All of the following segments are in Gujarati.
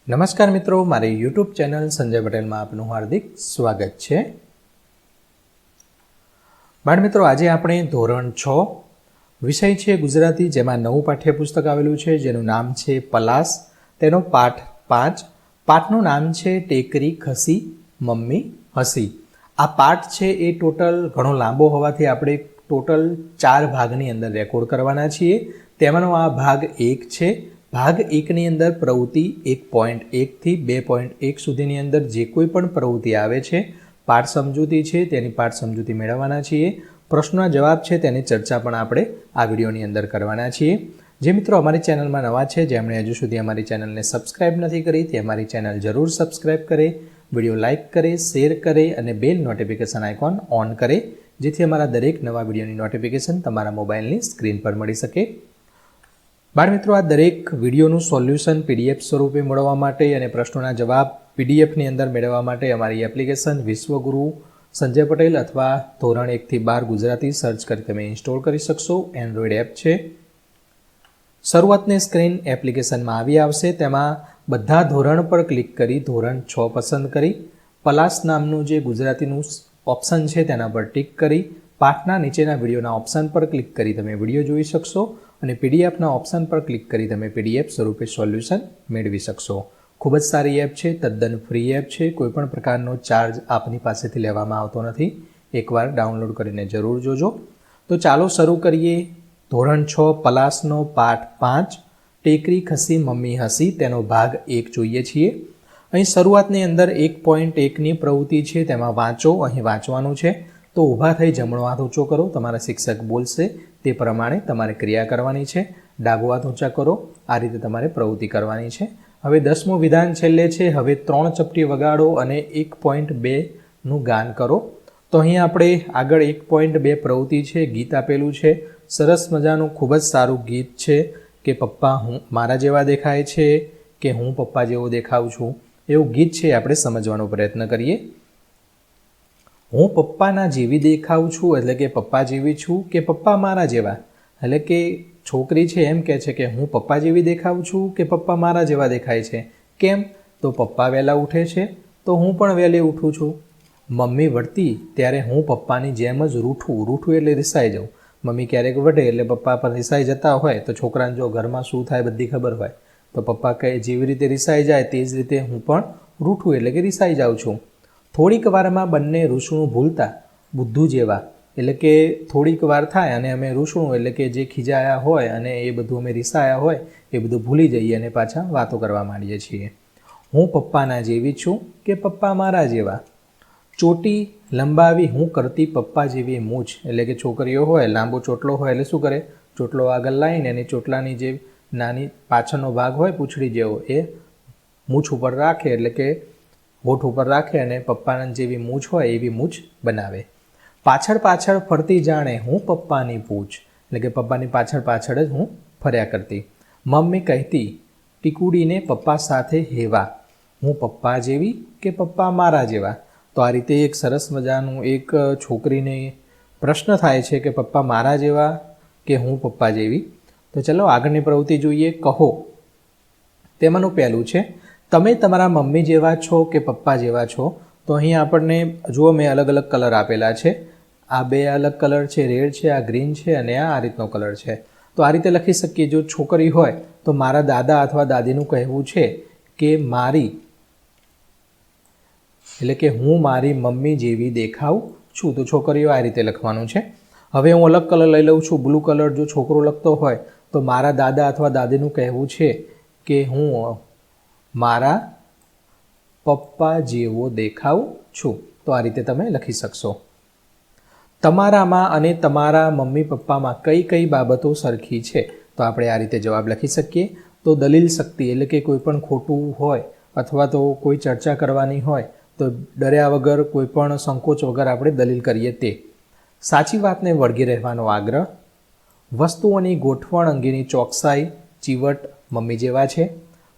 નમસ્કાર મિત્રો, મારી યુટ્યુબ ચેનલ સંજય પટેલમાં આપનું હાર્દિક સ્વાગત છે। બાળ મિત્રો, આજે આપણે ધોરણ 6 વિષય છે ગુજરાતી, જેમાં નવું પાઠ્યપુસ્તક આવેલું છે જેનું નામ છે પલાસ। તેનો પાઠ 5, પાઠનું નામ છે ટેકરી ખસી મમ્મી હસી। આ પાઠ છે એ ટોટલ ઘણો લાંબો હોવાથી આપણે ટોટલ 4 ભાગની અંદર રેકોર્ડ કરવાના છીએ। તેમાંનો આ ભાગ 1 છે। ભાગ 1 ની અંદર પ્રવૃત્તિ 1.1 થી 2.1 સુધીની અંદર જે કોઈ પણ પ્રવૃત્તિ આવે છે, પાઠ સમજૂતી છે, તેની પાઠ સમજૂતી મેળવવાના છીએ। પ્રશ્નોના જવાબ છે તેની ચર્ચા પણ આપણે આ વિડીયોની અંદર કરવાના છીએ। જે મિત્રો અમારી ચેનલમાં નવા છે, જેમણે હજુ સુધી અમારી ચેનલને સબસ્ક્રાઇબ નથી કરી, તે અમારી ચેનલ જરૂર સબસ્ક્રાઇબ કરે, વિડીયો લાઇક કરે, શેર કરે અને બેલ નોટિફિકેશન આઇકોન ઓન કરે, જેથી અમારા દરેક નવા વિડીયોની નોટિફિકેશન તમારા મોબાઈલની સ્ક્રીન પર મળી શકે। બાળ મિત્રો, આ દરેક વિડીયોનું સોલ્યુશન પીડીએફ સ્વરૂપે મેળવવા માટે અને પ્રશ્નોના જવાબ પીડીએફની અંદર મેળવવા માટે અમારી એપ્લિકેશન વિશ્વગુરુ સંજય પટેલ અથવા ધોરણ 1 થી 12 ગુજરાતી સર્ચ કરી તમે ઇન્સ્ટોલ કરી શકશો। એન્ડ્રોઈડ એપ છે। શરૂઆતની સ્ક્રીન એપ્લિકેશનમાં આવી આવશે, તેમાં બધા ધોરણ પર ક્લિક કરી ધોરણ 6 પસંદ કરી પલાસ નામનું જે ગુજરાતીનું ઓપ્શન છે તેના પર ટિક કરી પાઠના નીચેના વિડીયોના ઓપ્શન પર ક્લિક કરી તમે વિડીયો જોઈ શકશો અને પીડીએફના ઓપ્શન પર ક્લિક કરી તમે પીડીએફ સ્વરૂપે સોલ્યુશન મેળવી શકશો। ખૂબ જ સારી એપ છે, તદ્દન ફ્રી એપ છે, કોઈપણ પ્રકારનો ચાર્જ આપની પાસેથી લેવામાં આવતો નથી। એકવાર ડાઉનલોડ કરીને જરૂર જોજો। તો ચાલો શરૂ કરીએ। ધોરણ 6 પલાસનો પાઠ 5 ટેકરી ખસી મમ્મી હસી, તેનો ભાગ 1 જોઈએ છીએ। અહીં શરૂઆતની અંદર 1.1ની પ્રવૃત્તિ છે, તેમાં વાંચો, અહીં વાંચવાનું છે। તો ઊભા થઈ જમણો હાથ ઊંચો કરો, તમારા શિક્ષક બોલશે તે પ્રમાણે તમારે ક્રિયા કરવાની છે। ડાબો હાથ ઊંચા કરો, આ રીતે તમારે પ્રવૃત્તિ કરવાની છે। હવે 10મું વિધાન છેલ્લે છે। હવે 3 ચપટી વગાડો અને 1.2નું ગાન કરો। તો અહીં આપણે આગળ 1.2 પ્રવૃત્તિ છે, ગીત આપેલું છે, સરસ મજાનું ખૂબ જ સારું ગીત છે કે પપ્પા હું મારા જેવા દેખાય છે કે હું પપ્પા જેવો દેખાઉં છું, એવું ગીત છે આપણે સમજવાનો પ્રયત્ન કરીએ। હું પપ્પાના જેવી દેખાઉં છું એટલે કે પપ્પા જેવી છું કે પપ્પા મારા જેવા, એટલે કે છોકરી છે એમ કહે છે કે હું પપ્પા જેવી દેખાઉં છું કે પપ્પા મારા જેવા દેખાય છે। કેમ? તો પપ્પા વહેલા ઉઠે છે તો હું પણ વહેલી ઉઠું છું। મમ્મી વળતી ત્યારે હું પપ્પાની જેમ જ રૂઠું એટલે રિસાઈ જાઉં। મમ્મી ક્યારેક વઢે એટલે પપ્પા પર રિસાઈ જતા હોય તો છોકરાને જો ઘરમાં શું થાય બધી ખબર હોય, તો પપ્પા કહે જેવી રીતે રિસાઈ જાય તે જ રીતે હું પણ રૂઠું એટલે કે રિસાઈ જાઉં છું। થોડીક વારમાં બંને રૂસણું ભૂલતા બુદ્ધુ જેવા, એટલે કે થોડીક વાર થાય અને અમે રૂસણું એટલે કે જે ખીજાયા હોય અને એ બધું અમે રિસાયા હોય એ બધું ભૂલી જઈએ અને પાછા વાતો કરવા માંડીએ છીએ। હું પપ્પાના જેવી છું કે પપ્પા મારા જેવા, ચોટી લંબાવી હું કરતી પપ્પા જેવી મૂછ, એટલે કે છોકરીઓ હોય લાંબો ચોટલો હોય એટલે શું કરે, ચોટલો આગળ લાવીને એની ચોટલાની જે નાની પાછળનો ભાગ હોય પૂંછડી જેવો એ મૂછ ઉપર રાખે, એટલે કે હોઠ ઉપર રાખે અને પપ્પાના જેવી મૂછ હોય એવી મૂછ બનાવે। પાછળ ફરતી જાણે હું પપ્પાની પૂછ, એટલે કે પપ્પાની પાછળ જ હું ફર્યા કરતી। મમ્મી કહેતી ટીકુડીને પપ્પા સાથે હેવા, હું પપ્પા જેવી કે પપ્પા મારા જેવા। તો આ રીતે એક સરસ મજાનું એક છોકરીને પ્રશ્ન થાય છે કે પપ્પા મારા જેવા કે હું પપ્પા જેવી। તો ચલો આગળની પ્રવૃત્તિ જોઈએ। કહો, તેમાંનું પહેલું છે તમે તમારા મમ્મી જેવા છો કે પપ્પા જેવા છો। તો અહીં આપણને જુઓ મેં અલગ અલગ કલર આપેલા છે, આ 2 અલગ કલર છે, રેડ છે, આ ગ્રીન છે અને આ રીતનો કલર છે। તો આ રીતે લખી શકીએ, જો છોકરી હોય તો મારા દાદા અથવા દાદીનું કહેવું છે કે મારી, એટલે કે હું મારી મમ્મી જેવી દેખાઉં છું, તો છોકરીઓ આ રીતે લખવાનું છે। હવે હું અલગ કલર લઈ લઉં છું, બ્લુ કલર, જો છોકરો લખતો હોય તો મારા દાદા અથવા દાદીનું કહેવું છે કે હું મારા પપ્પા જેવો દેખાઉં છું, તો આ રીતે તમે લખી શકશો। તમારામાં અને તમારા મમ્મી પપ્પામાં કઈ બાબતો સરખી છે, તો આપણે આ રીતે જવાબ લખી શકીએ। તો દલીલ શક્તિ, એટલે કે કોઈ પણ ખોટું હોય અથવા તો કોઈ ચર્ચા કરવાની હોય તો ડર્યા વગર કોઈ પણ સંકોચ વગર આપણે દલીલ કરીએ તે। સાચી વાતને વળગી રહેવાનો આગ્રહ, વસ્તુઓની ગોઠવણ અંગેની ચોકસાઈ, ચીવટ મમ્મી જેવા છે,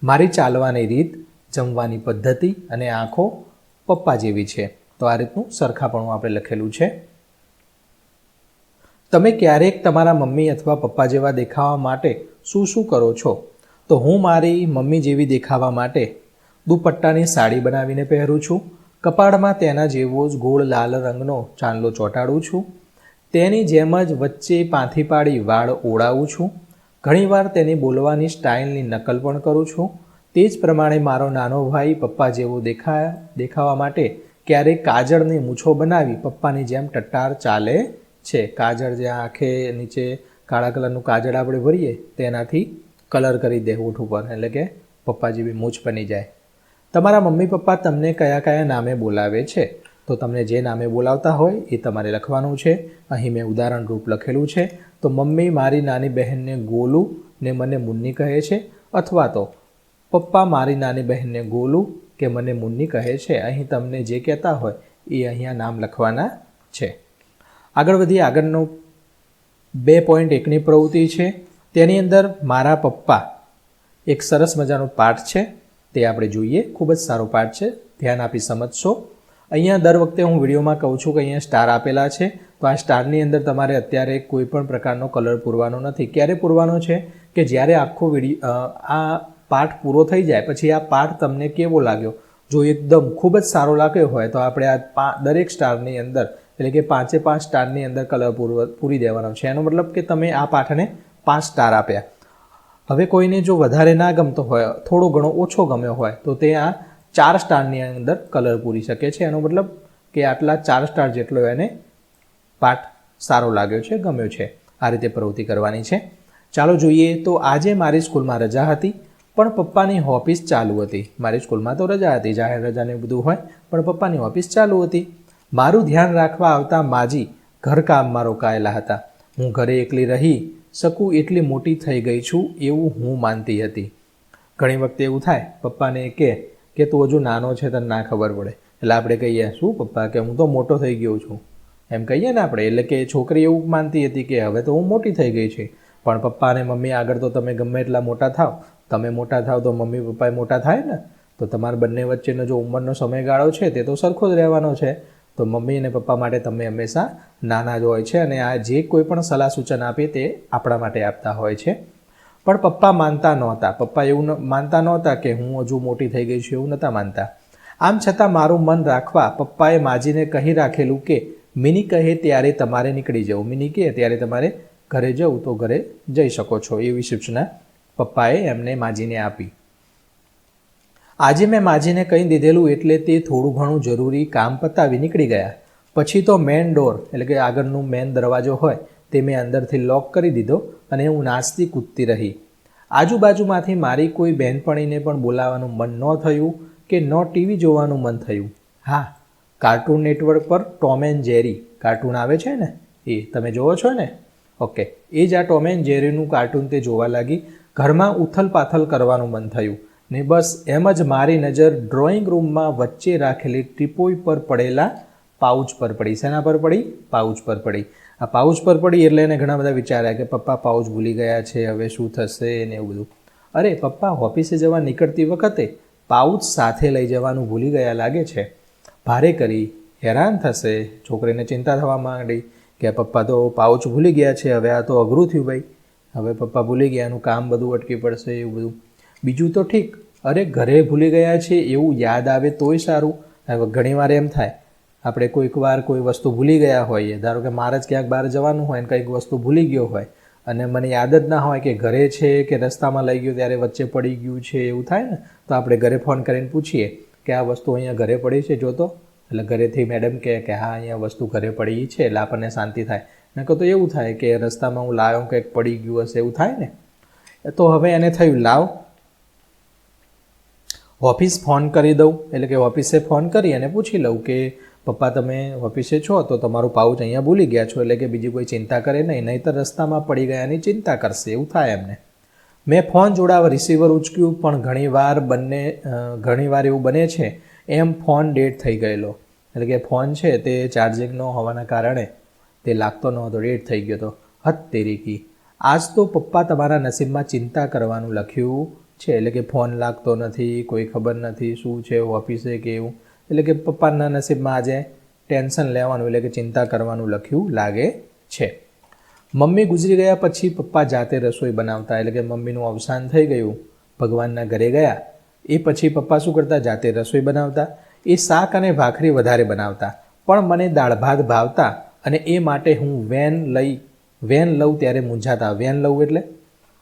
મારી ચાલવાની રીત, જમવાની પદ્ધતિ અને આંખો પપ્પા જેવી છે। તો આ રીતનું સરખાપણું આપણે લખેલું છે। તમે ક્યારેક તમારા મમ્મી અથવા પપ્પા જેવા દેખાવા માટે શું કરો છો? તો હું મારી મમ્મી જેવી દેખાવા માટે દુપટ્ટાની સાડી બનાવીને પહેરું છું. કપાળમાં તેના જેવો જ ગોળ લાલ રંગનો ચાંદલો ચોંટાડું છું. તેની જેમ જ વચ્ચે પાંથી પાડી વાળ ઓળાવું છું. ઘણીવાર તેની બોલવાની સ્ટાઇલની નકલ પણ કરું છું. તે જ પ્રમાણે મારો નાનો ભાઈ પપ્પા જેવો દેખાવા માટે ક્યારેક કાજળની મૂછો બનાવી પપ્પાની જેમ ટટ્ટાર ચાલે છે. કાજળ જે આંખે નીચે કાળા કલરનું કાજળ આપણે ભરીએ તેનાથી કલર કરી દે હોઠ ઉપર, એટલે કે પપ્પા જેવી મૂછ બની જાય. તમારા મમ્મી પપ્પા તમને કયા કયા નામે બોલાવે છે? તો તમને જે નામે બોલાવતા હોય એ તમારે લખવાનું છે. અહીં મેં ઉદાહરણ રૂપ લખેલું છે. તો મમ્મી મારી નાની બહેનને ગોલુ ને મને મુન્ની કહે છે, અથવા તો પપ્પા મારી નાની બહેનને ગોલુ કે મને મુન્ની કહે છે. અહીં તમને જે કહેતા હોય એ અહીંયા નામ લખવાના છે. આગળ વધીએ. આગળનો 2.1ની પ્રવૃત્તિ છે. તેની અંદર મારા પપ્પા એક સરસ મજાનો પાઠ છે, તે આપણે જોઈએ. ખૂબ જ સારો પાઠ છે, ધ્યાન આપી સમજશો. અહીંયા દર વખતે હું વિડીયોમાં કહું છું કે અહીંયા સ્ટાર આપેલા છે, તો આ સ્ટારની અંદર તમારે અત્યારે કોઈ પણ પ્રકારનો કલર પૂરવાનો નથી. ક્યારે પૂરવાનો છે કે જ્યારે આખો આ પાઠ પૂરો થઈ જાય પછી આ પાઠ તમને કેવો લાગ્યો, જો એકદમ ખૂબ જ સારો લાગ્યો હોય તો આપણે આ દરેક સ્ટારની અંદર, એટલે કે 5 સ્ટારની અંદર કલર પૂરી દેવાનો છે. એનો મતલબ કે તમે આ પાઠને 5 સ્ટાર આપ્યા. હવે કોઈને જો વધારે ના ગમતો હોય, થોડો ઘણો ઓછો ગમ્યો હોય, તો તે આ 4 સ્ટારની અંદર કલર પૂરી શકે છે. એનો મતલબ કે આટલા 4 સ્ટાર જેટલો એને પાઠ સારો લાગ્યો છે, ગમ્યો છે. આ રીતે પ્રવૃત્તિ કરવાની છે. ચાલો જોઈએ. તો આજે મારી સ્કૂલમાં રજા હતી, પણ પપ્પાની ઓફિસ ચાલુ હતી. મારી સ્કૂલમાં તો રજા હતી, જાહેર રજાને બધું હોય, પણ પપ્પાની ઓફિસ ચાલુ હતી. મારું ધ્યાન રાખવા આવતા માજી ઘરકામમાં રોકાયેલા હતા. હું ઘરે એકલી રહી શકું એટલી મોટી થઈ ગઈ છું એવું હું માનતી હતી. ઘણી વખતે એવું થાય, પપ્પાને કે તું હજુ નાનો છે, તને ના ખબર પડે. એટલે આપણે કહીએ, શું પપ્પા, કે હું તો મોટો થઈ ગયો છું, એમ કહીએ ને આપણે. એટલે કે છોકરી એવું માનતી હતી કે હવે તો હું મોટી થઈ ગઈ છે. પણ પપ્પા અને મમ્મી આગળ તો તમે ગમે એટલા મોટા થાવ, તમે મોટા થાવ તો મમ્મી પપ્પા મોટા થાય ને. તો તમારા બંને વચ્ચેનો જો ઉંમરનો સમયગાળો છે તે તો સરખો જ રહેવાનો છે. તો મમ્મી અને પપ્પા માટે તમે હંમેશા નાના જ હોય છે, અને આ જે કોઈ પણ સલાહ સૂચન આપે તે આપણા માટે આપતા હોય છે. પણ પપ્પા માનતા નહોતા. પપ્પા એવું માનતા નહોતા કે હું હજુ મોટી થઈ ગઈ છું, એવું નહોતા માનતા. આમ છતાં મારું મન રાખવા પપ્પાએ માજીને કહી રાખેલું કે મિની કહે ત્યારે તમારે નીકળી જવું. મિની કહે ત્યારે તમારે ઘરે જવું તો ઘરે જઈ શકો છો, એવી સૂચના પપ્પાએ એમને માજીને આપી. આજે મેં માજીને કહી દીધેલું એટલે તે થોડું ઘણું જરૂરી કામ પતાવી નીકળી ગયા. પછી તો મેન ડોર, એટલે કે આગળનું મેન દરવાજો હોય તે મેં અંદરથી લોક કરી દીધો અને હું નાચતી કૂદતી રહી. આજુબાજુમાંથી મારી કોઈ બહેનપણીને પણ બોલાવવાનું મન ન થયું કે ન ટીવી જોવાનું મન થયું. હા, કાર્ટૂન નેટવર્ક પર ટોમ એન્ડ જેરી કાર્ટૂન આવે છે ને, એ તમે જોવો છો ને? ઓકે, એ જ આ ટોમ એન્ડ જેરીનું કાર્ટૂન તે જોવા લાગી. ઘરમાં ઉથલ પાથલ કરવાનું મન થયું ને બસ એમ જ મારી નજર ડ્રોઈંગ રૂમમાં વચ્ચે રાખેલી ટીપોઈ પર પડેલા પાઉચ પર પડી. શેના પર પડી? પાઉચ પર પડી. આ પાઉચ પર પડી એટલે એને ઘણા બધા વિચાર્યા કે પપ્પા પાઉચ ભૂલી ગયા છે, હવે શું થશે ને એવું બધું. અરે, પપ્પા ઓફિસે જવા નીકળતી વખતે પાઉચ સાથે લઈ જવાનું ભૂલી ગયા લાગે છે. ભારે કરી, હેરાન થશે. છોકરીને ચિંતા થવા માંડી કે પપ્પા તો પાઉચ ભૂલી ગયા છે, હવે આ તો અઘરું થયું ભાઈ. હવે પપ્પા ભૂલી ગયા, એનું કામ બધું અટકી પડશે, એવું બધું. બીજું તો ઠીક, અરે ઘરે ભૂલી ગયા છે એવું યાદ આવે તોય સારું. હવે ઘણીવાર એમ થાય, આપણે કોઈક વાર કોઈ વસ્તુ ભૂલી ગયા હોઈએ, ધારો કે મારે જ ક્યાંક બહાર જવાનું હોય ને કંઈક વસ્તુ ભૂલી ગયો હોય અને મને યાદ જ ના હોય કે ઘરે છે કે રસ્તામાં લઈ ગયો ત્યારે વચ્ચે પડી ગયું છે, એવું થાય ને. તો આપણે ઘરે ફોન કરીને પૂછીએ કે આ વસ્તુ અહીંયા ઘરે પડી છે, જોતો. એટલે ઘરેથી મેડમ કહે કે હા, અહીંયા વસ્તુ ઘરે પડી છે, એટલે આપણને શાંતિ થાય. ને કહો તો એવું થાય કે રસ્તામાં હું લાવ્યો કંઈક પડી ગયું હશે, એવું થાય ને. તો હવે એને થયું, લાવ ઓફિસ ફોન કરી દઉં. એટલે કે ઓફિસે ફોન કરી અને પૂછી લઉં કે પપ્પા તમે ઓફિસે છો તો તમારું પાઉચ અહીંયા ભૂલી ગયા છો, એટલે કે બીજી કોઈ ચિંતા કરે નહીં, નહીંતર રસ્તામાં પડી ગયાની ચિંતા કરશે, એવું થાય એમને. મેં ફોન જોડાવા રિસીવર ઉચક્યું, પણ ઘણીવાર એવું બને છે એમ ફોન ડેડ થઈ ગયેલો. એટલે કે ફોન છે તે ચાર્જિંગ ન હોવાના કારણે તે લાગતો નહોતો, ડેડ થઈ ગયો હતો. હદ તેરીકી, આજ તો પપ્પા તમારા નસીબમાં ચિંતા કરવાનું લખ્યું છે. એટલે કે ફોન લાગતો નથી, કોઈ ખબર નથી શું છે ઓફિસે કે એવું. એટલે કે પપ્પાના નસીબમાં આજે ટેન્શન લેવાનું, એટલે કે ચિંતા કરવાનું લખ્યું લાગે છે. મમ્મી ગુજરી ગયા પછી પપ્પા જાતે રસોઈ બનાવતા. એટલે કે મમ્મીનું અવસાન થઈ ગયું, ભગવાનના ઘરે ગયા એ પછી પપ્પા શું કરતા? જાતે રસોઈ બનાવતા. એ શાક અને ભાખરી વધારે બનાવતા, પણ મને દાળ ભાત ભાવતા અને એ માટે હું વેન લઉં ત્યારે મૂંઝાતા. વેન લઉં એટલે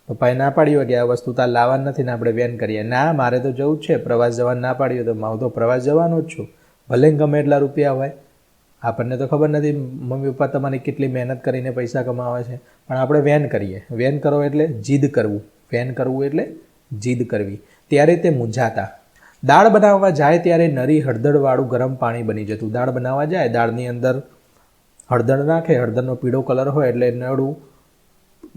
પપ્પાએ ના પાડી હોય કે આ વસ્તુ તાર લાવવાની નથી ને આપણે વેન કરીએ. ના, મારે તો જવું જ છે, પ્રવાસ જવાનું ના પાડી હોય તો હું તો પ્રવાસ જવાનો જ છું, ભલે ગમે એટલા રૂપિયા હોય. આપણને તો ખબર નથી મમ્મી પપ્પા તમારી કેટલી મહેનત કરીને પૈસા કમાવે છે, પણ આપણે વેન કરીએ. વેન કરો એટલે જીદ કરવું. વેન કરવું એટલે જીદ કરવી. ત્યારે તે મૂંઝાતા. દાળ બનાવવા જાય ત્યારે નરી હળદરવાળું ગરમ પાણી બની જતું. દાળ બનાવવા જાય, દાળની અંદર હળદર નાખે, હળદરનો પીળો કલર હોય એટલે નળું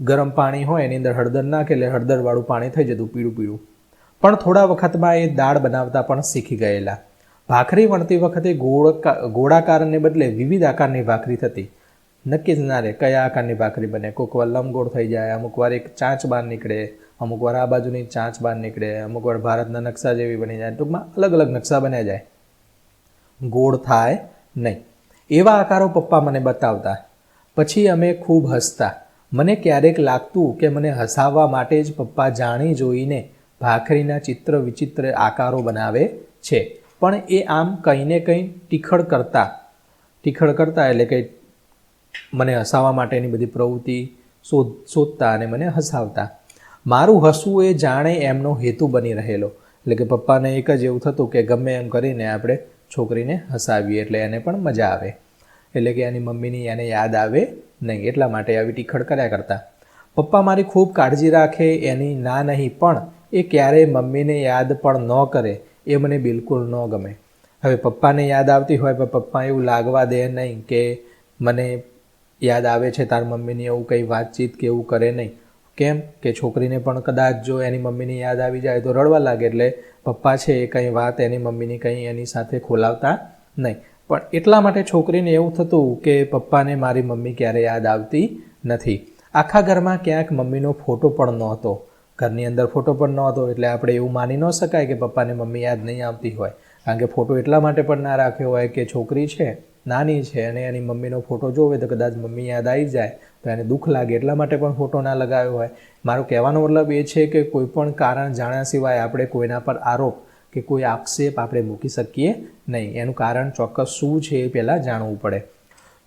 ગરમ પાણી હોય, એની અંદર હળદર નાખે એટલે હળદરવાળું પાણી થઈ જતું, પીળું પીળું. પણ થોડા વખતમાં એ દાળ બનાવતા પણ શીખી ગયેલા. ભાખરી વણતી વખતે ગોળાકારને બદલે વિવિધ આકારની ભાખરી થતી. નક્કી જ ના રહે કયા આકારની ભાખરી બને. કોઈક વાર લંબગોળ થઈ જાય, અમુક વાર એક ચાંચ બહાર નીકળે, અમુક વાર આ બાજુની ચાંચ બહાર નીકળે, અમુક વાર ભારતના નકશા જેવી બની જાય. ટૂંકમાં અલગ અલગ નકશા બન્યા જાય, ગોળ થાય નહીં. એવા આકારો પપ્પા મને બતાવતા. પછી અમે ખૂબ હસતા. મને ક્યારેક લાગતું કે મને હસાવવા માટે જ પપ્પા જાણી જોઈને ભાખરીના ચિત્ર વિચિત્ર આકારો બનાવે છે, પણ એ આમ કંઈ ને કંઈ ટીખળ કરતા એટલે કે મને હસાવવા માટેની બધી પ્રવૃત્તિ શોધતા અને મને હસાવતા. મારું હસવું એ જાણે એમનો હેતુ બની રહેલો. એટલે કે પપ્પાને એક જ એવું થતું કે ગમે એમ કરીને આપણે છોકરીને હસાવીએ એટલે એને પણ મજા આવે, એટલે કે એની મમ્મીની એને યાદ આવે નહીં, એટલા માટે આવી ટીખળ કર્યા કરતા. પપ્પા મારી ખૂબ કાળજી રાખે એની ના નહીં, પણ એ ક્યારેય મમ્મીને યાદ પણ ન કરે એ મને બિલકુલ ન ગમે. હવે પપ્પાને યાદ આવતી હોય પણ પપ્પા એવું લાગવા દે નહીં કે મને યાદ આવે છે તાર મમ્મીની, એવું કંઈ વાતચીત કે એવું કરે નહીં. કેમ કે છોકરીને પણ કદાચ જો એની મમ્મીની યાદ આવી જાય તો રડવા લાગે, એટલે પપ્પા છે એ કંઈ વાત એની મમ્મીની કંઈ એની સાથે ખોલાવતા નહીં. પણ એટલા માટે છોકરીને એવું થતું કે પપ્પાને મારી મમ્મી ક્યારે યાદ આવતી નથી. આખા ઘરમાં ક્યાંક મમ્મીનો ફોટો પણ નહોતો. ઘરની અંદર ફોટો પણ નહોતો એટલે આપણે એવું માની ન શકાય કે પપ્પાને મમ્મી યાદ નહીં આવતી હોય, કારણ કે ફોટો એટલા માટે પણ ના રાખ્યો હોય કે છોકરી છે, નાની છે અને એની મમ્મીનો ફોટો જોવે તો કદાચ મમ્મી યાદ આવી જાય તો એને દુઃખ લાગે, એટલા માટે પણ ફોટો ના લગાવ્યો હોય. મારો કહેવાનો મતલબ એ છે કે કોઈ પણ કારણ જાણ્યા સિવાય આપણે કોઈના પર આરોપ કે કોઈ આક્ષેપ આપણે મૂકી શકીએ નહીં. એનું કારણ ચોક્કસ શું છે એ પહેલાં જાણવું પડે.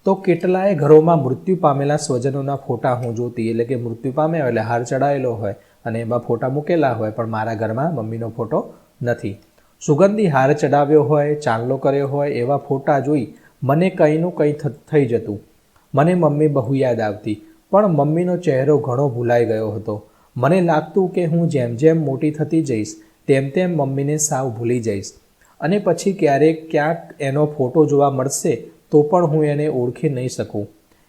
તો કેટલાય ઘરોમાં મૃત્યુ પામેલા સ્વજનોના ફોટા હું જોતી, એટલે કે મૃત્યુ પામ્યા એટલે હાર ચડાયેલો હોય અને એમાં ફોટા મૂકેલા હોય, પણ મારા ઘરમાં મમ્મીનો ફોટો નથી. સુગંધી હાર ચડાવ્યો હોય, ચાંદલો કર્યો હોય એવા ફોટા જોઈ મને કંઈનું કંઈ થઈ જતું. મને મમ્મી બહુ યાદ આવતી, પણ મમ્મીનો ચહેરો ઘણો ભૂલાઈ ગયો હતો. મને લાગતું કે હું જેમ જેમ મોટી થતી જઈશ તેમ તેમ મમ્મીને સાવ ભૂલી જઈશ અને પછી ક્યારેક ક્યાંક એનો ફોટો જોવા મળશે તો પણ હું એને ઓળખી નહીં શકું.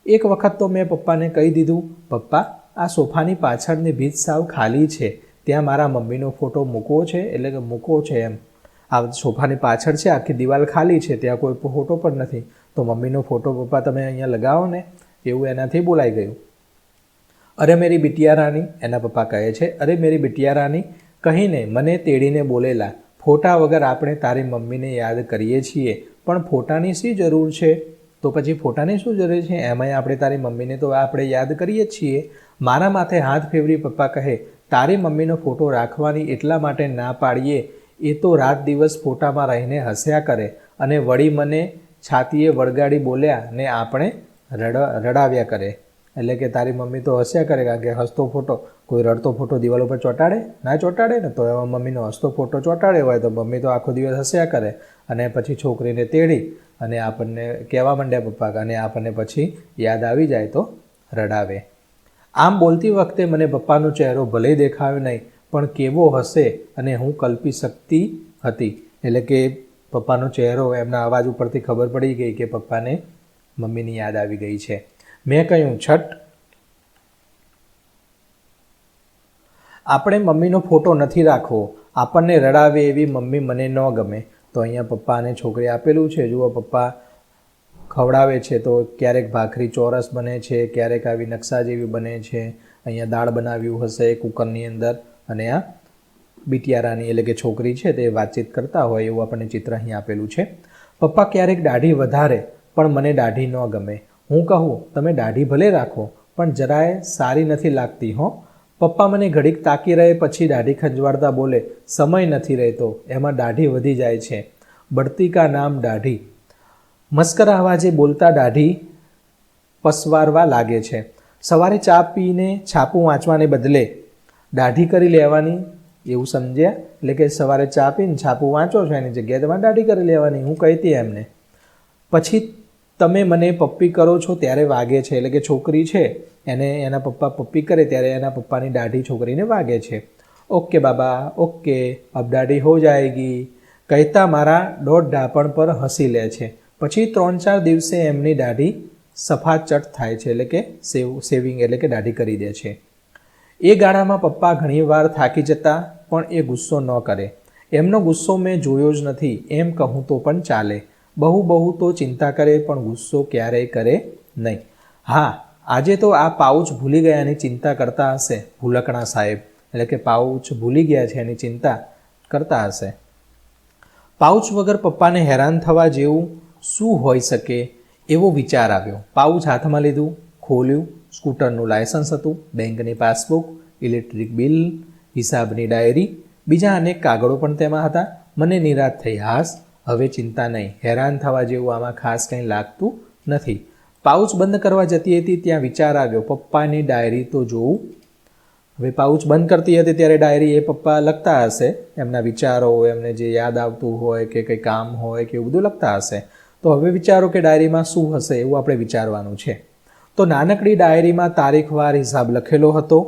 એક વખત તો મેં પપ્પાને કહી દીધું, પપ્પા આ સોફાની પાછળની ભીત સાવ ખાલી છે, ત્યાં મારા મમ્મીનો ફોટો મૂકવો છે, એટલે કે મૂકવો છે એમ. આ સોફાની પાછળ છે, આખી દિવાલ ખાલી છે, ત્યાં કોઈ ફોટો પણ નથી, તો મમ્મીનો ફોટો પપ્પા તમે અહીંયા લગાવો ને, એવું એનાથી બોલાઈ ગયું. અરે મેરી બિટિયા રાની, એના પપ્પા કહે છે, અરે મેરી બિટિયા રાની કહીને મને તેડીને બોલેલા, ફોટા વગર આપણે તારી મમ્મીને યાદ કરીએ છીએ, પણ ફોટાની શી જરૂર છે? તો પછી ફોટાની શું જરૂર છે? એમાંય આપણે તારી મમ્મીને તો આપણે યાદ કરીએ જ છીએ. મારા માથે હાથ ફેરવી પપ્પા કહે, તારી મમ્મીનો ફોટો રાખવાની એટલા માટે ના પાડીએ, એ તો રાત દિવસ ફોટામાં રહીને હસ્યા કરે અને વળી મને છાતીએ વળગાડી બોલ્યા ને આપણે રડાવ્યા કરે. એટલે કે તારી મમ્મી તો હસ્યા કરે, કારણ કે હસતો ફોટો, કોઈ રડતો ફોટો દિવાલ ઉપર ચોંટાડે? ના ચોંટાડે ને. તો એમાં મમ્મીનો હસતો ફોટો ચોંટાડે હોય તો મમ્મી તો આખો દિવસ હસ્યા કરે અને પછી છોકરીને તેડી અને આપણને કહેવા માંડ્યા પપ્પા, અને આપણને પછી યાદ આવી જાય તો રડાવે. આમ બોલતી વખતે મને પપ્પાનો ચહેરો ભલે દેખાયો નહીં, પણ કેવો હશે અને હું કલ્પી શકતી હતી. એટલે કે પપ્પાનો ચહેરો એમના અવાજ ઉપરથી ખબર પડી ગઈ કે પપ્પાને મમ્મીની યાદ આવી ગઈ છે. મેં કહ્યું, છઠ, આપણે મમ્મીનો ફોટો નથી રાખવો, આપણને રડાવે એવી મમ્મી મને ન ગમે. તો અહીંયા પપ્પા અને છોકરી આપેલું છે, જુઓ પપ્પા ખવડાવે છે તો ક્યારેક ભાખરી ચોરસ બને છે, ક્યારેક આવી નકશા જેવી બને છે. અહીંયા દાળ બનાવ્યું હશે કુકરની અંદર અને આ બિટિયારાની એટલે કે છોકરી છે તે વાતચીત કરતા હોય એવું આપણને ચિત્ર અહીં આપેલું છે. પપ્પા ક્યારેક દાઢી વધારે પણ મને દાઢી ન ગમે. હું કહું તમે દાઢી ભલે રાખો પણ જરાય સારી નથી લાગતી હો. પપ્પા મને ઘડીક તાકી રહે, પછી દાઢી ખંજવાળતા બોલે, સમય નથી રહેતો, એમાં દાઢી વધી જાય છે, બઢતી કા નામ દાઢી. મસ્કરા અવાજે બોલતા દાઢી પસવારવા લાગે છે. સવારે ચા પીને છાપું વાંચવાને બદલે દાઢી કરી લેવાની એવું સમજ્યા. એટલે કે સવારે ચા પીને છાપું વાંચો છો એની જગ્યાએ તમારે દાઢી કરી લેવાની, હું કહેતી એમને. પછી તમે મને પપ્પી કરો છો ત્યારે વાગે છે. એટલે કે છોકરી છે એને એના પપ્પા પપ્પી કરે ત્યારે એના પપ્પાની દાઢી છોકરીને વાગે છે. ઓકે બાબા, ઓકે, અબ દાઢી હો જાયગી કહેતા મારા દોઢ ઢાપણ પર હસી લે છે. પછી 3-4 દિવસે એમની દાઢી સફાચટ થાય છે. એટલે કે સેવિંગ એટલે કે દાઢી કરી દે છે. એ ગાળામાં પપ્પા ઘણીવાર થાકી જતા પણ એ ગુસ્સો ન કરે. એમનો ગુસ્સો મેં જોયો જ નથી એમ કહું તો પણ ચાલે. બહુ તો ચિંતા કરે પણ ગુસ્સો ક્યારેય કરે નહીં. હા, આજે તો આ પાઉચ ભૂલી ગયાની ચિંતા કરતા હશે ભૂલકણા સાહેબ. એટલે કે પાઉચ ભૂલી ગયા છે એની ચિંતા કરતા હશે. પાઉચ વગર પપ્પાને હેરાન થવા જેવું શું હોઈ શકે એવો વિચાર આવ્યો. પાઉચ હાથમાં લીધું, ખોલ્યું. સ્કૂટરનું લાયસન્સ હતું, બેંકની પાસબુક, ઇલેક્ટ્રિક બિલ, હિસાબની ડાયરી, બીજા અનેક કાગળો પણ તેમાં હતા. મને નિરાશ થઈ. હાસ, હવે ચિંતા નહીં, હેરાન થવા જેવું આમાં ખાસ કંઈ લાગતું નથી. પાઉચ બંધ કરવા જતી હતી ત્યાં વિચાર આવ્યો, પપ્પાની ડાયરી તો જોઉં. હવે પાઉચ બંધ કરતી હતી ત્યારે ડાયરી એ પપ્પા લખતા હશે, એમના વિચારો, એમને જે યાદ આવતું હોય કે કંઈ કામ હોય કે એવું બધું લખતા હશે. તો હવે વિચારો કે ડાયરીમાં શું હશે એવું આપણે વિચારવાનું છે. તો નાનકડી ડાયરીમાં તારીખવાર હિસાબ લખેલો હતો.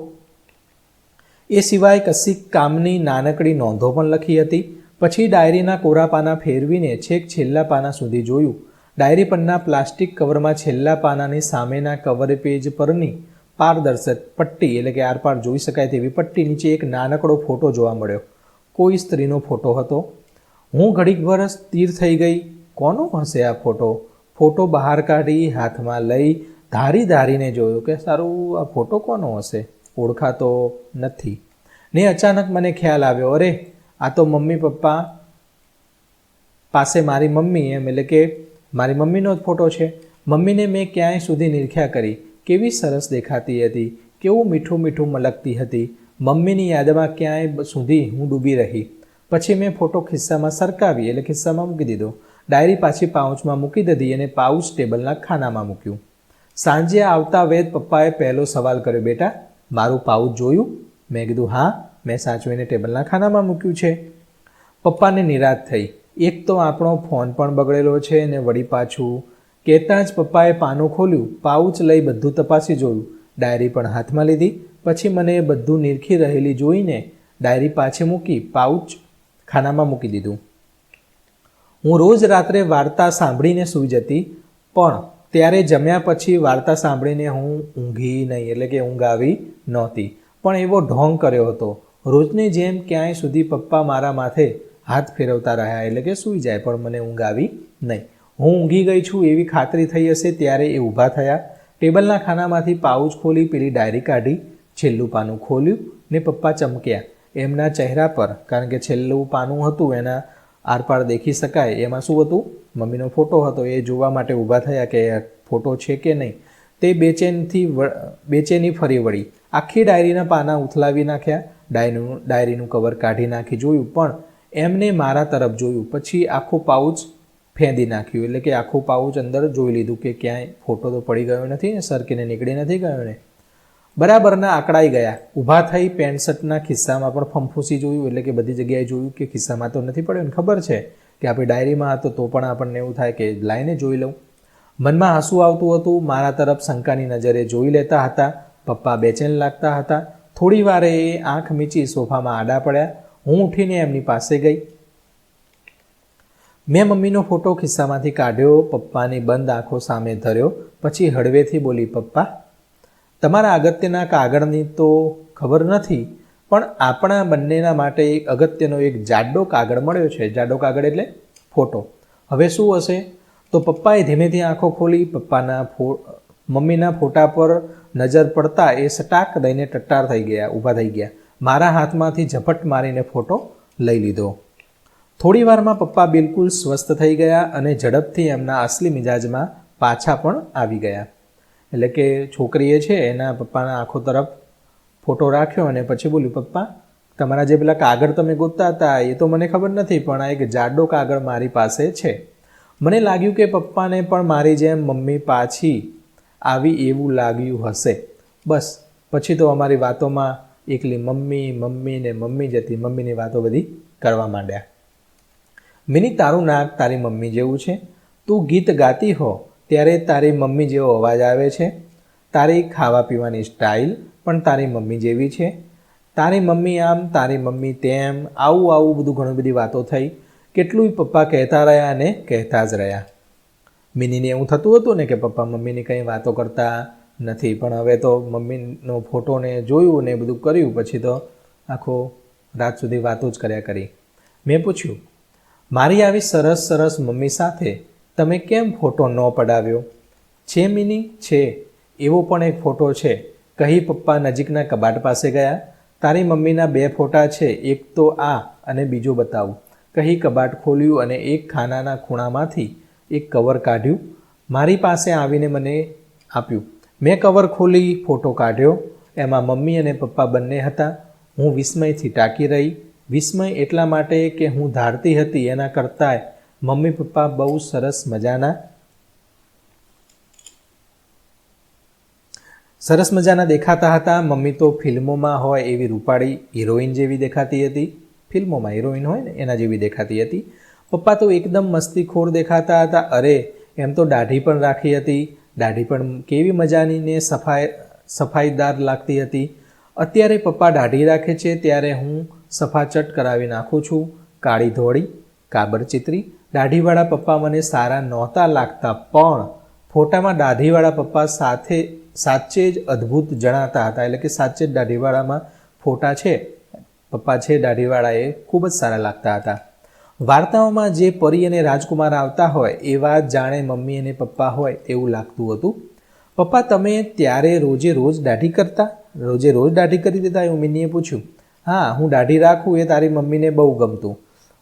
એ સિવાય કશીક કામની નાનકડી નોંધો પણ લખી હતી. પછી ડાયરીના કોરા પાના ફેરવીને છેક છેલ્લા પાના સુધી જોયું. ડાયરી પરના પ્લાસ્ટિક કવરમાં છેલ્લા પાનાની સામેના કવર પેજ પરની પારદર્શક પટ્ટી એટલે કે આરપાર જોઈ શકાય તેવી પટ્ટી નીચે એક નાનકડો ફોટો જોવા મળ્યો. કોઈ સ્ત્રીનો ફોટો હતો. હું ઘડીકભર સ્થિર થઈ ગઈ. કોનો હશે આ ફોટો? ફોટો બહાર કાઢી હાથમાં લઈ ધારીને જોયો કે સારું આ ફોટો કોનો હશે? ઓળખાતો નથી. ને અચાનક મને ખ્યાલ આવ્યો, અરે આ તો મમ્મી પપ્પા પાસે મારી મમ્મી એમ એટલે કે મારી મમ્મીનો જ ફોટો છે. મમ્મીને મેં ક્યાંય સુધી નિરખ્યા કરી. કેવી સરસ દેખાતી હતી, કેવું મીઠું મલકતી હતી. મમ્મીની યાદમાં ક્યાંય સુધી હું ડૂબી રહી. પછી મેં ફોટો ખિસ્સામાં સરકાવી એટલે ખિસ્સામાં મૂકી દીધો. ડાયરી પાછી પાઉચમાં મૂકી દીધી અને પાઉચ ટેબલના ખાનામાં મૂક્યું. સાંજે આવતા વેદ પપ્પાએ પહેલો સવાલ કર્યો, બેટા મારું પાઉચ જોયું? મેં કીધું હા, મેં સાચવીને ટેબલના ખાનામાં મૂક્યું છે. પપ્પાને નિરાશ થઈ. એક તો આપણો ફોન પણ બગડેલો છે ને વળી પાછું. કહેતા જ પપ્પાએ પાનું ખોલ્યું, પાઉચ લઈ બધું તપાસી જોયું. ડાયરી પણ હાથમાં લીધી. પછી મને બધું નિરખી રહેલી જોઈને ડાયરી પાછી મૂકી પાઉચ ખાનામાં મૂકી દીધું. હું રોજ રાત્રે વાર્તા સાંભળીને સૂઈ જતી, પણ ત્યારે જમ્યા પછી વાર્તા સાંભળીને હું ઊંઘી નહીં એટલે કે ઊંઘ આવી નહોતી. પણ એવો ઢોંગ કર્યો હતો. રોજની જેમ ક્યાંય સુધી પપ્પા મારા માથે હાથ ફેરવતા રહ્યા એટલે કે સૂઈ જાય, પણ મને ઊંઘ આવી નહીં. હું ઊંઘી ગઈ છું એવી ખાતરી થઈ હશે ત્યારે એ ઊભા થયા. ટેબલના ખાનામાંથી પાઉચ ખોલી પેલી ડાયરી કાઢી, છેલ્લું પાનું ખોલ્યું ને પપ્પા ચમક્યા. એમના ચહેરા પર, કારણ કે છેલ્લું પાનું હતું એના આરપાર દેખી શકાય, એમાં શું હતું? મમ્મીનો ફોટો હતો. એ જોવા માટે ઊભા થયા કે ફોટો છે કે નહીં. તે બેચેની ફરી વળી. આખી ડાયરીના પાના ઉથલાવી નાખ્યા. ડાયરીનું કવર કાઢી નાખી જોયું, પણ એમને મારા તરફ જોયું. પછી આખું પાઉચ ફેંદી નાખ્યું એટલે કે આખું પાઉચ અંદર જોઈ લીધું કે ક્યાંય ફોટો તો પડી ગયો નથી ને, સરકીને નીકળી નથી ગયો ને. બરાબરના આકડાઈ ગયા. ઊભા થઈ પેન્ટ શર્ટના ખિસ્સામાં પણ ફંફૂસી જોયું એટલે કે બધી જગ્યાએ જોયું કે ખિસ્સામાં તો નથી પડ્યો ને. ખબર છે કે આપણી ડાયરીમાં હતો તો પણ આપણને એવું થાય કે લાઈને જોઈ લઉં. મનમાં હસવું આવતું હતું. મારા તરફ શંકાની નજરે જોઈ લેતા હતા. પપ્પા બેચેન લાગતા હતા. થોડી વારે એ આંખ મીચી સોફામાં આડા પડ્યા. હું ઉઠીને એમની પાસે ગઈ. મેં મમ્મીનો ફોટો ખિસ્સામાંથી કાઢ્યો, પપ્પાની બંધ આંખો સામે ધર્યો. પછી હળવેથી બોલી, પપ્પા તમારા અગત્યના કાગળની તો ખબર નથી, પણ આપણા બંનેના માટે એક અગત્યનો એક જાડો કાગળ મળ્યો છે. જાડો કાગળ એટલે ફોટો. હવે શું હશે? તો પપ્પાએ ધીમેથી આંખો ખોલી. મમ્મીના ફોટા પર નજર પડતા એ સટાક દઈને ટટ્ટાર થઈ ગયા, ઊભા થઈ ગયા. મારા હાથમાંથી ઝપટ મારીને ફોટો લઈ લીધો. થોડી વારમાં પપ્પા બિલકુલ સ્વસ્થ થઈ ગયા અને ઝડપથી એમના અસલી મિજાજમાં પાછા પણ આવી ગયા. એટલે કે છોકરીએ છે એના પપ્પાના આંખો તરફ ફોટો રાખ્યો અને પછી બોલ્યું, પપ્પા તમારા જે પેલા કાગળ તમે ગોતતા હતા એ તો મને ખબર નથી, પણ આ એક જાડો કાગળ મારી પાસે છે. મને લાગ્યું કે પપ્પાને પણ મારી જેમ મમ્મી પાછી આવી એવું લાગ્યું હશે. બસ પછી તો અમારી વાતોમાં એકલી મમ્મી મમ્મી ને મમ્મી જ હતી. મમ્મીની વાતો બધી કરવા માંડ્યા. મિની, તારું નાક તારી મમ્મી જેવું છે. તું ગીત ગાતી હો ત્યારે તારી મમ્મી જેવો અવાજ આવે છે. તારી ખાવા પીવાની સ્ટાઇલ પણ તારી મમ્મી જેવી છે. તારી મમ્મી આમ, તારી મમ્મી તેમ, આવું બધું ઘણી બધી વાતો થઈ. કેટલું પપ્પા કહેતા રહ્યા અને કહેતા જ રહ્યા. મિનીને એવું થતું હતું ને કે પપ્પા મમ્મીની કંઈ વાતો કરતા નથી, પણ હવે તો મમ્મીનો ફોટોને જોયું ને બધું કર્યું પછી તો આખો રાત સુધી વાતો જ કર્યા કરી. મેં પૂછ્યું, મારી આવી સરસ સરસ મમ્મી સાથે તમે કેમ ફોટો ન પડાવ્યો? છે મિની, છે, એવો પણ એક ફોટો છે, કહી પપ્પા નજીકના કબાટ પાસે ગયા. તારી મમ્મીના 2 ફોટા છે, એક તો આ અને બીજો બતાવું, કહી કબાટ ખોલ્યું અને એક ખાનાના ખૂણામાંથી એક કવર કાઢ્યું. મારી પાસે આવીને મને આપ્યું. મેં કવર ખોલી ફોટો કાઢ્યો. એમાં મમ્મી અને પપ્પા બંને હતા. હું વિસ્મયથી તાકી રહી. વિસ્મય એટલા માટે કે હું ધારતી હતી એના કરતાંય મમ્મી પપ્પા બહુ સરસ મજાના દેખાતા હતા. મમ્મી તો ફિલ્મોમાં હોય એવી રૂપાળી હિરોઈન જેવી દેખાતી હતી. ફિલ્મોમાં હિરોઈન હોય ને એના જેવી દેખાતી હતી. પપ્પા તો એકદમ મસ્તીખોર દેખાતા હતા. અરે, એમ તો દાઢી પણ રાખી હતી. દાઢી પણ કેવી મજાની ને સફાઈદાર લાગતી હતી. અત્યારે પપ્પા દાઢી રાખે છે ત્યારે હું સફાચટ કરાવી નાખું છું, કાળી ધોળી કાબરચીતરી. દાઢીવાળા પપ્પા મને સારા નહોતા લાગતા, પણ ફોટામાં દાઢીવાળા પપ્પા સાચે જ અદ્ભુત જણાતા હતા. એટલે કે સાચે જ દાઢીવાળામાં ફોટા છે, પપ્પા છે દાઢીવાળા, એ ખૂબ જ સારા લાગતા હતા. વાર્તાઓમાં જે પરી અને રાજકુમાર આવતા હોય એવા જાણે મમ્મી અને પપ્પા હોય એવું લાગતું હતું. પપ્પા તમે ત્યારે રોજે રોજ દાઢી કરતા? રોજે રોજ દાઢી કરી દેતા એવું મિનીએ પૂછ્યું. હા, હું દાઢી રાખું એ તારી મમ્મીને બહુ ગમતું.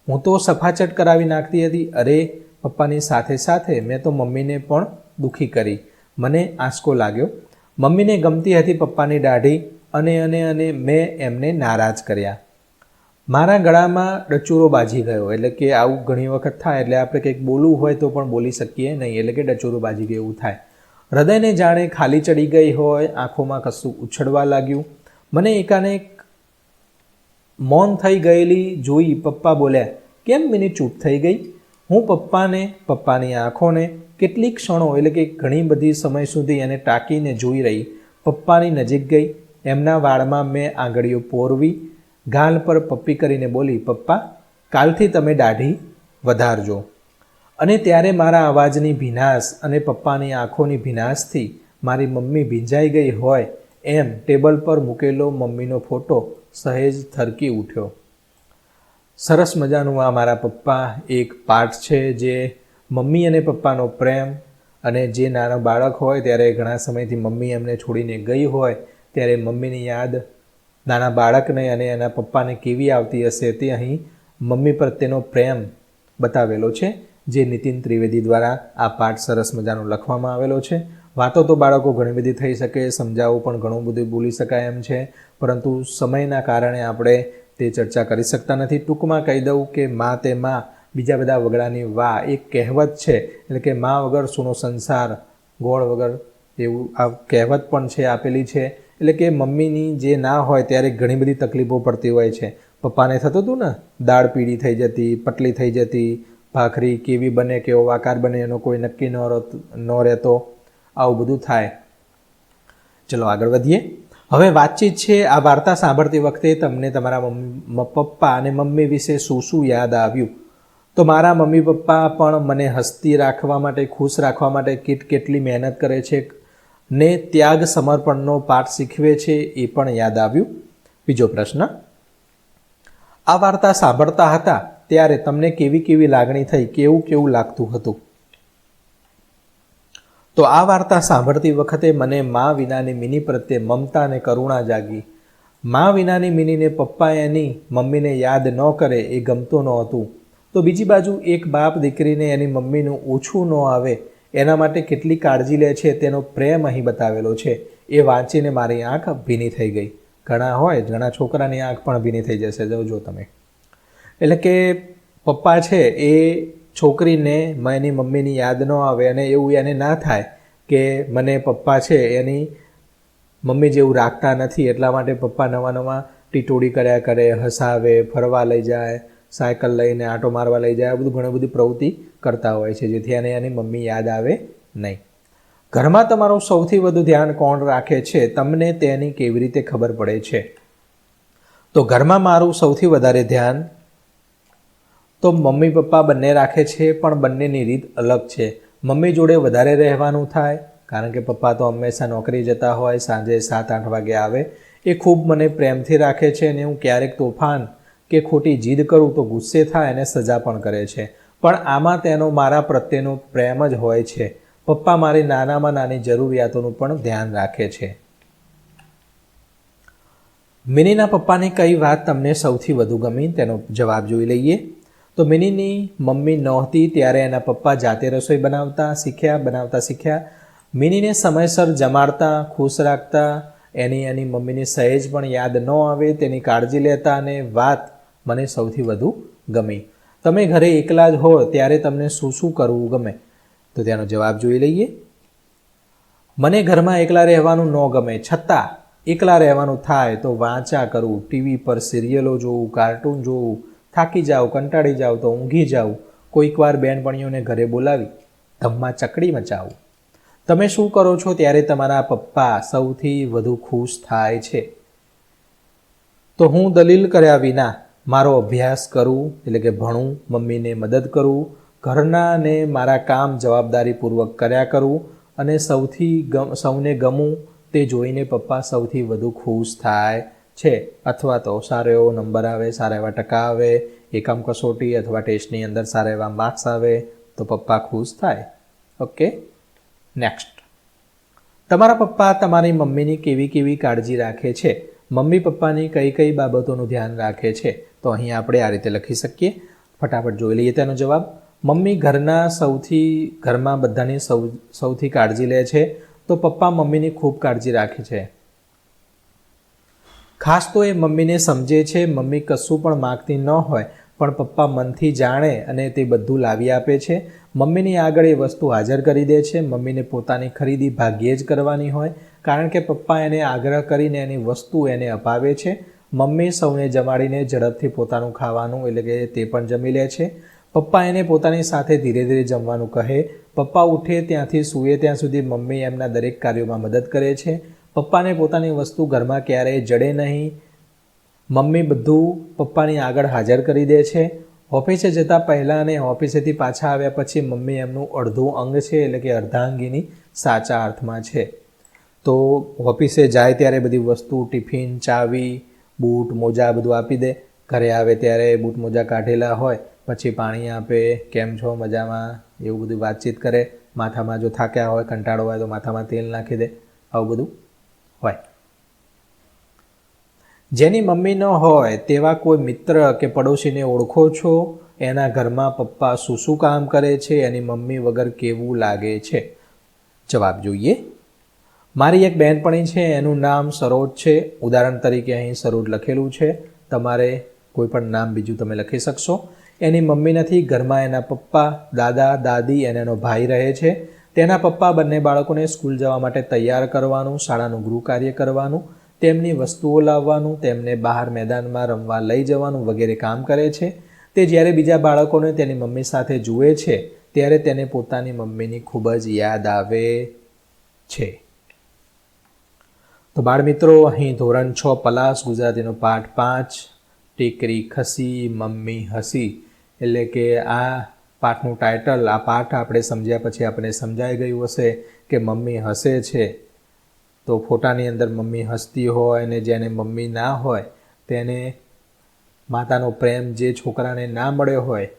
હું તો સફાચટ કરાવી નાખતી હતી. અરે, પપ્પાની સાથે સાથે મેં તો મમ્મીને પણ દુઃખી કરી. મને આંચકો લાગ્યો. મમ્મીને ગમતી હતી પપ્પાની દાઢી અને મેં એમને નારાજ કર્યા. મારા ગળામાં ડચુરો બાજી ગયો. એટલે કે આવું ઘણી વખત થાય એટલે આપણે કંઈક બોલવું હોય તો પણ બોલી શકીએ નહીં, એટલે કે ડચુરો બાજી ગયું એવું થાય. હૃદયને જાણે ખાલી ચડી ગઈ હોય, આંખોમાં કશું ઉછળવા લાગ્યું. મને એકાએક મૌન થઈ ગયેલી જોઈ પપ્પા બોલ્યા, કેમ મિની ચૂપ થઈ ગઈ? હું પપ્પાની આંખોને કેટલીક ક્ષણો એટલે કે ઘણી બધી સમય સુધી એને ટાંકીને જોઈ રહી. પપ્પાની નજીક ગઈ. એમના વાળમાં મેં આંગળીઓ પોરવી. ગાલ પર પપ્પી કરીને બોલી, પપ્પા કાલથી તમે દાઢી વધારજો. અને ત્યારે મારા અવાજની ભીનાશ અને પપ્પાની આંખોની ભીનાશથી મારી મમ્મી ભીંજાઈ ગઈ હોય એમ ટેબલ પર મૂકેલો મમ્મીનો ફોટો સહેજ થરકી ઉઠ્યો. સરસ મજાનું આ મારા પપ્પા એક પાઠ છે જે મમ્મી અને પપ્પાનો પ્રેમ, અને જે નાનો બાળક હોય ત્યારે ઘણા સમયથી મમ્મી એમને છોડીને ગઈ હોય ત્યારે મમ્મીની યાદ નાના બાળકને અને એના પપ્પાને કેવી આવતી હશે તે અહીં મમ્મી પ્રત્યેનો પ્રેમ બતાવેલો છે, જે નીતિન ત્રિવેદી દ્વારા આ પાઠ સરસ મજાનો લખવામાં આવેલો છે. વાતો તો બાળકો ઘણી બધી થઈ શકે, સમજાવવું પણ ઘણું બધું બોલી શકાય એમ છે, પરંતુ સમયના કારણે આપણે તે ચર્ચા કરી શકતા નથી. ટૂંકમાં કહી દઉં કે મા તે મા, બીજા બધા વગડાની વા. એક કહેવત છે, એટલે કે મા વગર સૂનો સંસાર, ગોળ વગર, એવું આ કહેવત પણ છે, આપેલી છે. એટલે કે મમ્મીની જે ના હોય ત્યારે ઘણી બધી તકલીફો પડતી હોય છે. પપ્પાને થતું હતું ને, દાળ પીળી થઈ જતી, પટલી થઈ જતી, ભાખરી કેવી બને, કેવો આકાર બને એનો કોઈ નક્કી ન રહેતો, આવું બધું થાય. ચલો આગળ વધીએ. હવે વાતચીત છે. આ વાર્તા સાંભળતી વખતે તમને તમારા પપ્પા અને મમ્મી વિશે શું યાદ આવ્યું? તો મારા મમ્મી પપ્પા પણ મને હસતી રાખવા માટે, ખુશ રાખવા માટે કેટલી મહેનત કરે છે ને ત્યાગ સમર્પણનો પાઠ શીખવે છે એ પણ યાદ આવ્યું. બીજો પ્રશ્ન, આ વાર્તા સાંભળતા હતા ત્યારે તમને કેવી લાગણી થઈ, કેવું લાગતું હતું? તો આ વાર્તા સાંભળતી વખતે મને મા વિનાની મિની પ્રત્યે મમતા અને કરુણા જાગી. મા વિનાની મિનીને પપ્પા એની મમ્મીને યાદ ન કરે એ ગમતું નહોતું. તો બીજી બાજુ એક બાપ દીકરીને એની મમ્મીનું ઓછું ન આવે એના માટે કેટલી કાળજી લે છે તેનો પ્રેમ અહીં બતાવેલો છે. એ વાંચીને મારી આંખ ભીની થઈ ગઈ. ઘણા હોય, ઘણા છોકરાની આંખ પણ ભીની થઈ જશે, જો તમે. એટલે કે પપ્પા છે એ છોકરીને એની મમ્મીની યાદ ન આવે અને એવું એને ના થાય કે મને પપ્પા છે એની મમ્મી જેવું રાખતા નથી, એટલા માટે પપ્પા નવા ટીટોડી કર્યા કરે, હસાવે, ફરવા લઈ જાય, સાયકલ લઈને આંટો મારવા લઈ જાય, આ બધું ઘણી બધી પ્રવૃત્તિ કરતા હોય છે જેથી એને એની મમ્મી યાદ આવે નહીં. ઘરમાં તમારું સૌથી વધુ ધ્યાન કોણ રાખે છે, તમને તેની કેવી રીતે ખબર પડે છે? તો ઘરમાં મારું સૌથી વધારે ધ્યાન તો મમ્મી પપ્પા બંને રાખે છે, પણ બંનેની રીત અલગ છે. મમ્મી જોડે વધારે રહેવાનું થાય, કારણ કે પપ્પા તો હંમેશા નોકરી જતા હોય, સાંજે 7-8 વાગે આવે. એ ખૂબ મને પ્રેમથી રાખે છે અને હું ક્યારેક તોફાન કે ખોટી જીદ કરું તો ગુસ્સે થાય અને સજા પણ કરે છે. પણ આમાં તેનો મારા પ્રત્યેનો પ્રેમ જ હોય છે. પપ્પા મારી નાનામાં નાની જરૂરિયાતોનું પણ ધ્યાન રાખે છે. મિનીના પપ્પાની કઈ વાત તમને સૌથી વધુ ગમી તેનો જવાબ જોઈ લઈએ. તો મિનીની મમ્મી નહોતી ત્યારે એના પપ્પા જાતે રસોઈ બનાવતા શીખ્યા. મિનીને સમયસર જમાડતા, ખુશ રાખતા, એની મમ્મીની સહેજ પણ યાદ ન આવે તેની કાળજી લેતા અને વાત મને સૌથી વધુ ગમી. તમે ઘરે એકલા જ હો ત્યારે તમને શું કરવું ગમે? તો તેનો જવાબ જોઈ લઈએ. મને ઘરમાં એકલા રહેવાનું ન ગમે, છતાં એકલા રહેવાનું થાય તો વાંચા કરું, ટીવી પર સિરિયલો જોઉં, કાર્ટૂન જોઉં, થાકી જાઉં, કંટાળી જાઉં તો ઊંઘી જાઉં, કોઈક વાર બેનપણીઓને ઘરે બોલાવી ધમ્મા ચકડી મચાવું. તમે શું કરો છો ત્યારે તમારા પપ્પા સૌથી વધુ ખુશ થાય છે? તો હું દલીલ કર્યા વિના મારો અભ્યાસ કરું, એટલે કે ભણું, મમ્મીને મદદ કરું, ઘરના ને મારા કામ જવાબદારીપૂર્વક કર્યા કરું અને સૌને ગમું તે જોઈને પપ્પા સૌથી વધુ ખુશ થાય છે. અથવા તો સારો એવો નંબર આવે, સારા એવા ટકા આવે, એકમ કસોટી અથવા ટેસ્ટની અંદર સારા એવા માર્ક્સ આવે તો પપ્પા ખુશ થાય. Okay, next. તમારા પપ્પા તમારી મમ્મીની કેવી કાળજી રાખે છે? મમ્મી પપ્પાની કઈ બાબતોનું ધ્યાન રાખે છે? તો અહીં આપણે આ રીતે લખી શકીએ. ફટાફટ જોઈ લઈએ તેનો જવાબ. મમ્મી ઘરમાં બધાની સૌથી કાળજી લે છે, તો પપ્પા મમ્મીની ખૂબ કાળજી રાખે છે. ખાસ તો એ મમ્મીને સમજે છે. મમ્મી કશું પણ માગતી ન હોય પણ પપ્પા મનથી જાણે અને તે બધું લાવી આપે છે. મમ્મીની આગળ એ વસ્તુ હાજર કરી દે છે. મમ્મીને પોતાની ખરીદી ભાગ્યે જ કરવાની હોય, કારણ કે પપ્પા એને આગ્રહ કરીને એની વસ્તુ એને અપાવે છે. મમ્મી સૌને જમાડીને ઝડપથી પોતાનું ખાવાનું, એટલે કે તે પણ જમી લે છે. પપ્પા એને પોતાની સાથે ધીરે ધીરે જમવાનું કહે. પપ્પા ઉઠે ત્યાંથી સૂએ ત્યાં સુધી મમ્મી એમના દરેક કાર્યોમાં મદદ કરે છે. પપ્પાને પોતાની વસ્તુ ઘરમાં ક્યારેય જડે નહીં. મમ્મી બધું પપ્પાની આગળ હાજર કરી દે છે. ઓફિસે જતાં પહેલાં અને ઓફિસેથી પાછા આવ્યા પછી મમ્મી એમનું અડધું અંગ છે, એટલે કે અર્ધાંગીની સાચા અર્થમાં છે. તો ઓફિસે જાય ત્યારે બધી વસ્તુ, ટિફિન, ચાવી, બૂટ, મોજા બધું આપી દે. ઘરે આવે ત્યારે બૂટ મોજા કાઢેલા હોય પછી પાણી આપે, કેમ છો, મજામાં, એવું બધું વાતચીત કરે. માથામાં જો થાક્યા હોય, કંટાળો હોય તો માથામાં તેલ નાખી દે. આવું બધું હોય. જેની મમ્મી ન હોય તેવા કોઈ મિત્ર કે પડોશીને ઓળખો છો? એના ઘરમાં પપ્પા શું કામ કરે છે? એની મમ્મી વગર કેવું લાગે છે? જવાબ જોઈએ. મારી એક બહેનપણી છે, એનું નામ સરોજ છે. ઉદાહરણ તરીકે અહીં સરોજ લખેલું છે. તમારે કોઈ પણ નામ બીજું તમે લખી શકશો. એની મમ્મી નથી, ઘરમાં એના પપ્પા, દાદા, દાદી અને એનો ભાઈ રહે છે. તેના પપ્પા બંને બાળકોને સ્કૂલ જવા માટે તૈયાર કરવાનું, શાળાનું ગૃહ કાર્ય કરવાનું, તેમની વસ્તુઓ લાવવાનું, તેમને બહાર મેદાનમાં રમવા લઈ જવાનું વગેરે કામ કરે છે. તે જ્યારે બીજા બાળકોને તેની મમ્મી સાથે જુએ છે ત્યારે તેને પોતાની મમ્મીની ખૂબ જ યાદ આવે છે. તો બાળમિત્રો, અહીં ધોરણ 6 પલાસ ગુજરાતીનો પાઠ 5 ટેકરી ખસી મમ્મી હસી, એટલે કે આ પાઠનું ટાઇટલ, આ પાઠ આપણે સમજ્યા પછી આપણે સમજાઈ ગયું હશે કે મમ્મી હસે છે. તો ફોટાની અંદર મમ્મી હસતી હોય અને જેને મમ્મી ના હોય તેને માતાનો પ્રેમ જે છોકરાને ના મળ્યો હોય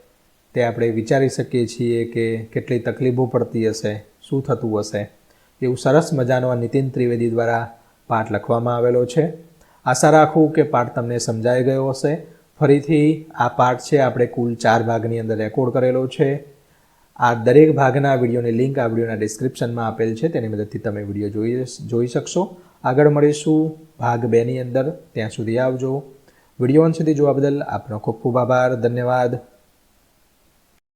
તે આપણે વિચારી શકીએ છીએ કે કેટલી તકલીફો પડતી હશે, શું થતું હશે. એવું સરસ મજાનો આ નીતિન ત્રિવેદી દ્વારા પાઠ લખવામાં આવેલો છે. આશા રાખું કે પાઠ તમને સમજાઈ ગયો હશે. ફરીથી આ પાઠ છે આપણે કુલ 4 ભાગની અંદર રેકોર્ડ કરેલો છે. આ દરેક ભાગના વિડીયોની લિંક આ વિડીયોના ડિસ્ક્રિપ્શનમાં આપેલ છે, તેની મદદથી તમે વિડીયો જોઈ શકશો. આગળ મળીશું ભાગ 2ની અંદર. ત્યાં સુધી આવજો. વિડીયો અંત સુધી જોવા બદલ આપનો ખૂબ ખૂબ આભાર. ધન્યવાદ.